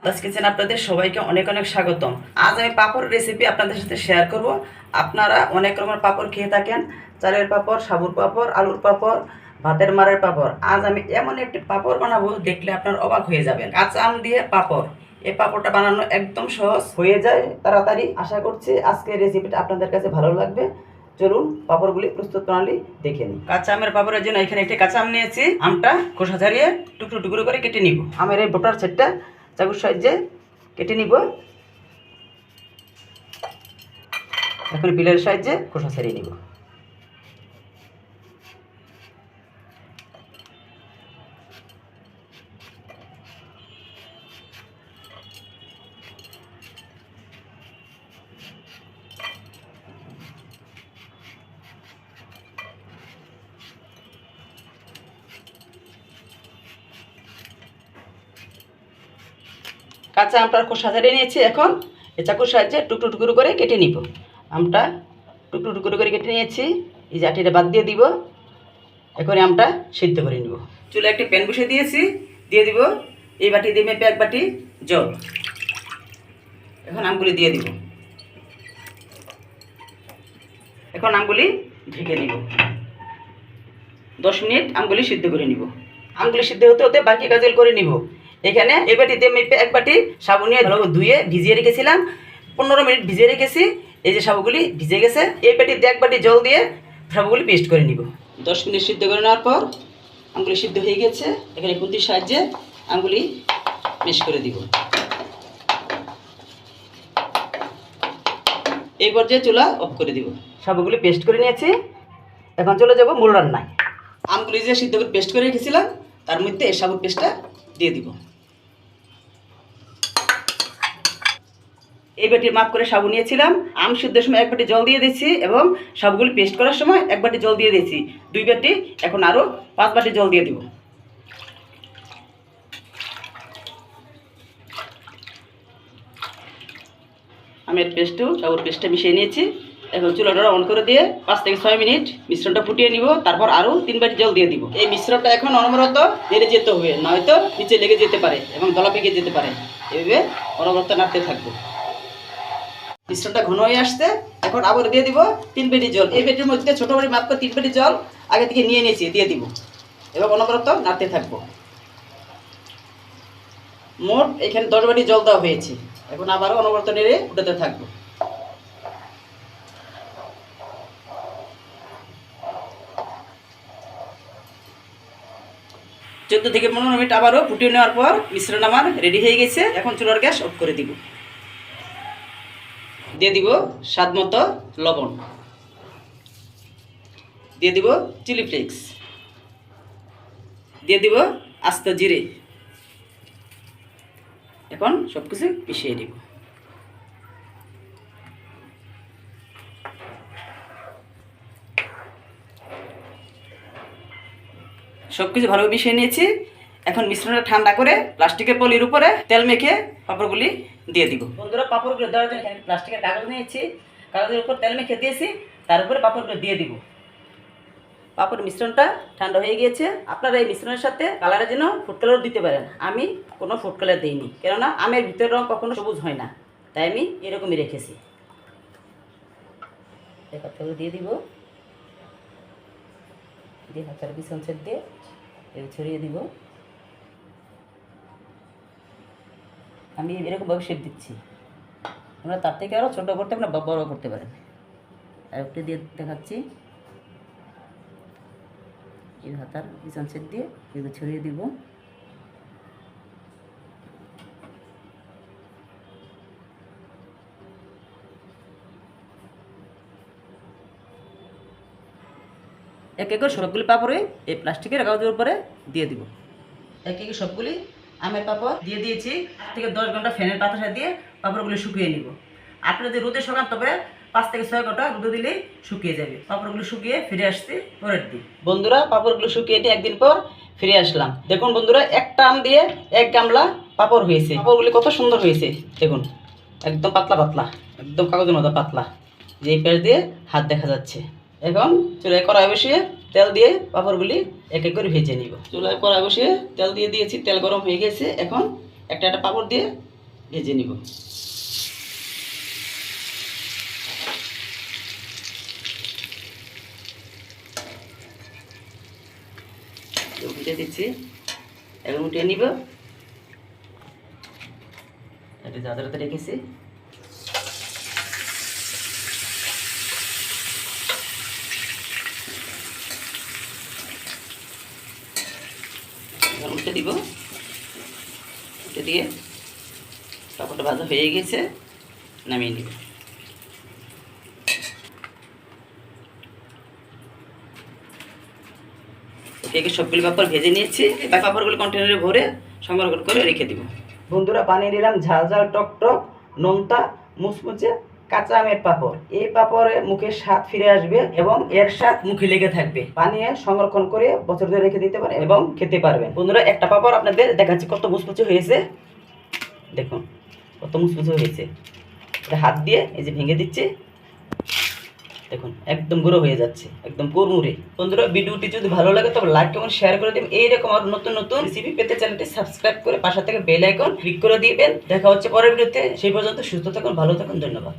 Das kitchen আপনাদের সবাইকে অনেক অনেক স্বাগতম। আজ আমি পাঁপড় রেসিপি আপনাদের সাথে শেয়ার করব। আপনারা অনেক রকমের পাঁপড় খেয়ে থাকেন, চালের পাঁপড়, সাবুর পাঁপড়, আলুর পাঁপড়, ভাতের মারের পাঁপড়। আজ আমি এমন একটি পাঁপড় বানাবো, দেখলে আপনার অবাক হয়ে যাবেন। কাঁচা আম দিয়ে পাঁপড়, এই পাঁপড়টা বানানো একদম সহজ, হয়ে যায় তাড়াতাড়ি। আশা করছি আজকের রেসিপিটা আপনাদের কাছে ভালো লাগবে। চলুন পাঁপড়গুলি প্রস্তুত প্রণালী দেখে নিই। কাঁচা আমের পাঁপড়ের জন্য এখানে একটি কাঁচা আম নিয়েছি। আমটা খোসা ছাড়িয়ে টুকরো টুকরো করে কেটে নিব। আমের এই বোটার সেটটা চাকুর সাহায্যে কেটে নিব। এখন পিলের সাহায্যে খোসা ছাড়িয়ে নিব। কাঁচা আমটা খোসা ছাড়িয়ে নিয়েছি। এখন এই চাকুর সাহায্যে টুকরো টুকরো করে কেটে নিব। আমটা টুকরো টুকরো করে কেটে নিয়েছি। এই জাটিটা বাদ দিয়ে দিব। এখন আমটা সিদ্ধ করে নিব। চুলে একটি প্যান বসিয়ে দিয়েছি, দিয়ে দিব এই বাটি দিয়ে মেপে 1 বাটি জল। এখন আমগুলি দিয়ে দিব। এখন আমগুলি ঢেকে নিব। 10 মিনিট আমগুলি সিদ্ধ করে নিব। আমগুলি সিদ্ধ হতে হতে বাকি কাজল করে নিব। এখানে এই বাটিতে মেপে 1 বাটি সাবু নিয়ে ভালো ধুয়ে ভিজিয়ে রেখেছিলাম। 15 মিনিট ভিজিয়ে রেখেছি। এই যে সাবুগুলি ভিজে গেছে। এই বাটিতে 1 বাটি জল দিয়ে সাবুগুলি পেস্ট করে নিব। 10 মিনিট সিদ্ধ করে নেওয়ার পর আমগুলি সিদ্ধ হয়ে গেছে। এখানে খুন্তির সাহায্যে আমগুলি মেশ করে দিব। এই পর্যায়ে চুলা অফ করে দিব। সাবুগুলি পেস্ট করে নিয়েছি। এখন চলে যাব মূল রান্নায়। আমগুলি যে সিদ্ধ করে পেস্ট করে রেখেছিলাম, তার মধ্যে এই সাবুর পেস্টটা দিয়ে দিব। এই বাটির মাপ করে সাবু নিয়েছিলাম। আম সিদ্ধের সময় 1 বাটি জল দিয়ে দিয়েছি এবং সাবুগুলি পেস্ট করার সময় 1 বাটি জল দিয়ে দিয়েছি, 2 বাটি। এখন আরও 5 বাটি জল দিয়ে দিব। আমের পেস্টও সাবুর পেস্টটা মিশিয়ে নিয়েছি। এখন চুলাটা অন করে দিয়ে 5 থেকে 6 মিনিট মিশ্রণটা ফুটিয়ে নিব। তারপর আরও 3 বাটি জল দিয়ে দিব। এই মিশ্রণটা এখন অনবরত নেড়ে যেতে হবে, নয়তো নিচে লেগে যেতে পারে এবং দলা পেকে যেতে পারে। এভাবে অনবরত নাড়তে থাকবো। মিশ্রণটা ঘন হয়ে আসছে। এখন আবার দিয়ে দিব 3 বাটি জল। এই বাটির মধ্যে ছোটো বাটি মাপ করে 3 বাটি জল আগে থেকে নিয়ে নিয়েছি, দিয়ে দিব এবং অনবরত নাড়তে থাকবো। মোট এখানে 10 বাটি জল দেওয়া হয়েছে। এখন আবারও অনবরত নেড়ে ফুটাতে থাকবো। চোদ্দ থেকে 15 মিনিট আবারও ফুটিয়ে নেওয়ার পর মিশ্রণ আমার রেডি হয়ে গেছে। এখন চুলার গ্যাস অফ করে দিব। দিয়ে দিব স্বাদ মতো লবণ, দিয়ে দিব চিলি ফ্লেক্স, দিয়ে দিব আস্ত জিরে। এখন সব কিছু মিশিয়ে দিব। সব কিছু ভালোভাবে মিশিয়ে নিয়েছি। এখন মিশ্রণটা ঠান্ডা করে প্লাস্টিকের পলির উপরে তেল মেখে পাঁপড়গুলি দিয়ে দিব। বন্ধুরা, পাঁপড়গুলো দেওয়ার জন্য এখানে প্লাস্টিকের কাগজ নিয়েছি। কাগজের উপর তেল মেখে দিয়েছি, তার উপরে পাঁপড়গুলো দিয়ে দিব। পাঁপড় মিশ্রণটা ঠান্ডা হয়ে গিয়েছে। আপনারা এই মিশ্রণের সাথে কালারের জন্য ফুড কালার দিতে পারেন। আমি কোনো ফুড কালার দিইনি, কেননা আমের ভিতরের রঙ কখনো সবুজ হয় না, তাই আমি এরকমই রেখেছি। পাতাগুলো দিয়ে দিব, দিয়ে হাতের পিছন সেট দিয়ে ছড়িয়ে দিব। আমি এরকমভাবে শেপ দিচ্ছি। আমরা তার থেকে আরও ছোটো করতে পারেন বা বড়ো করতে পারেন। আর একটু দিয়ে দেখাচ্ছি। এই হাতার পিছন সেট দিয়ে এগুলো ছড়িয়ে দিব। এক এক করে সবগুলি পাঁপড়ে এই প্লাস্টিকের কাগজের উপরে দিয়ে দিব। এক এক সবগুলি আমের পাঁপড় দিয়ে দিয়েছি। 8 থেকে 10 ঘন্টা ফ্যানের বাতাসা দিয়ে পাঁপড়গুলি শুকিয়ে নিব। আপনি যদি রোদে শুকান, তবে 5 থেকে 6 ঘন্টা রোদে দিলেই শুকিয়ে যাবে। পাঁপড়গুলো শুকিয়ে ফিরে আসছি পরের দিন। বন্ধুরা, পাঁপড়গুলো শুকিয়ে নিয়ে একদিন পর ফিরে আসলাম। দেখুন বন্ধুরা, একটা আম দিয়ে 1 গামলা পাঁপড় হয়েছে। পাঁপড়গুলি কত সুন্দর হয়েছে দেখুন, একদম পাতলা পাতলা, একদম কাগজের মতো পাতলা। যেই পেঁচ দিয়ে হাত দেখা যাচ্ছে। এখন চুলায় কড়াই বসিয়ে তেল দিয়ে পাঁপড়গুলি এক এক করে ভেজে নিব। চুলায় কড়াই বসিয়ে তেল দিয়ে দিয়েছি, তেল গরম হয়ে গেছে। এখন একটা একটা পাঁপড় দিয়ে ভেজে নিব। উঠে দিচ্ছি, এখন উঠিয়ে নিব। এটা জাদারাতে রেখেছি, উঠে দিব। উঠে দিয়ে পাঁপড়টা ভাজা হয়ে গেছে, নামিয়ে নিব। একে সবগুলি পাঁপড় ভেজে নিয়েছি। এবার পাঁপড়গুলো কন্টেনারে ভরে সংরক্ষণ করে রেখে দিব। বন্ধুরা, বানিয়ে নিলাম ঝাল ঝাল টক টক নোনতা মুচমুচে কাঁচা আমের পাঁপড়। এই পাঁপড়ে মুখের স্বাদ ফিরে আসবে এবং এর স্বাদ মুখে লেগে থাকবে। বানিয়ে সংরক্ষণ করে বছর ধরে রেখে দিতে পারে এবং খেতে পারবেন। বন্ধুরা, একটা পাঁপড় আপনাদের দেখাচ্ছি কত মুচমুচে হয়েছে। দেখুন কত মুচমুচে হয়েছে। এটা হাত দিয়ে এই যে ভেঙে দিচ্ছি, দেখুন একদম গুঁড়ো হয়ে যাচ্ছে, একদম কুরমুরে। বন্ধুরা, ভিডিওটি যদি ভালো লাগে তবে লাইক কমেন্ট শেয়ার করে দিবেন। এইরকম আর নতুন নতুন রেসিপি পেতে চ্যানেলটি সাবস্ক্রাইব করে পাশে থেকে বেল আইকন ক্লিক করে দিবেন। দেখা হচ্ছে পরের ভিডিওতে। সেই পর্যন্ত সুস্থ থাকুন, ভালো থাকুন, ধন্যবাদ।